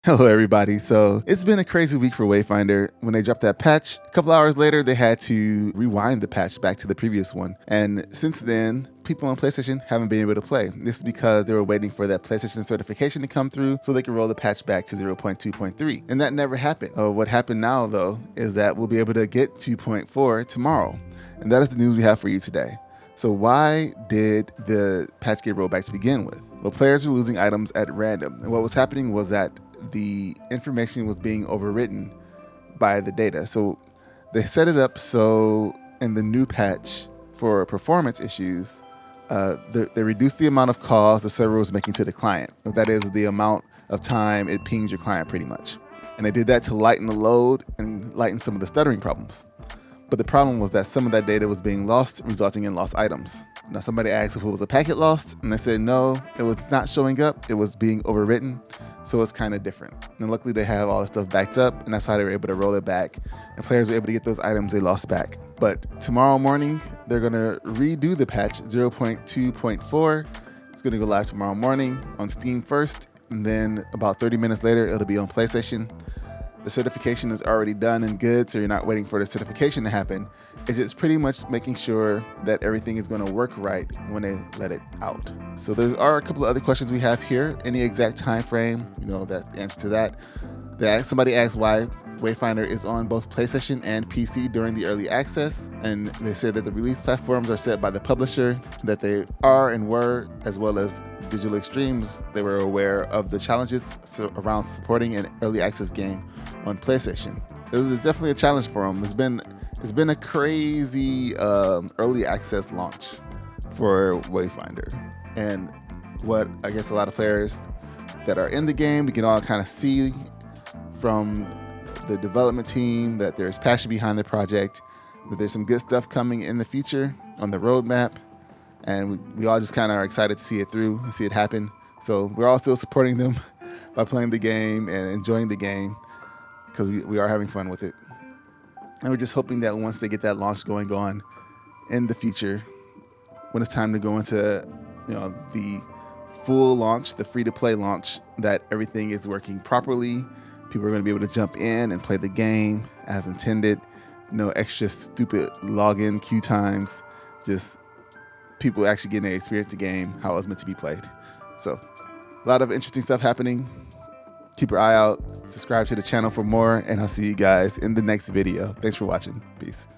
Hello everybody. So it's been a crazy week for Wayfinder. When they dropped that patch, a couple hours later, they had to rewind the patch back to the previous one. And since then, people on PlayStation haven't been able to play. This is because they were waiting for that PlayStation certification to come through so they could roll the patch back to 0.2.3. And that never happened. What happened now though, is that we'll be able to get 2.4 tomorrow. And that is the news we have for you today. So why did the patch get rolled back to begin with? Well, players were losing items at random. And what was happening was that the information was being overwritten by the data. So they set it up so in the new patch for performance issues, they reduced the amount of calls the server was making to the client. That is the amount of time it pings your client pretty much. And they did that to lighten the load and lighten some of the stuttering problems. But the problem was that some of that data was being lost, resulting in lost items. Now somebody asked if it was a packet lost, and they said no, it was not showing up, it was being overwritten. So it's kind of different. And luckily they have all this stuff backed up, and that's how they were able to roll it back. And players were able to get those items they lost back. But tomorrow morning, they're gonna redo the patch 0.2.4. It's gonna go live tomorrow morning on Steam first, and then about 30 minutes later, it'll be on PlayStation. The certification is already done and good, so you're not waiting for the certification to happen. It's just pretty much making sure that everything is going to work right when they let it out. So there are a couple of other questions we have here. Any exact time frame? That the answer to that. Somebody asked why Wayfinder is on both PlayStation and PC during the early access, and they said that the release platforms are set by the publisher, that they are and were, as well as Digital Extremes, they were aware of the challenges around supporting an early access game on PlayStation. It was definitely a challenge for them. It's been a crazy early access launch for Wayfinder, and what I guess a lot of players that are in the game, we can all kind of see from the development team that there's passion behind the project, that there's some good stuff coming in the future on the roadmap, and we all just kind of are excited to see it through and see it happen. So we're all still supporting them by playing the game and enjoying the game because we are having fun with it. And we're just hoping that once they get that launch going on in the future, when it's time to go into the full launch, the free-to-play launch, that everything is working properly. People are going to be able to jump in and play the game as intended. No extra stupid login queue times. Just people actually getting to experience the game how it was meant to be played. So a lot of interesting stuff happening. Keep your eye out. Subscribe to the channel for more, and I'll see you guys in the next video. Thanks for watching. Peace.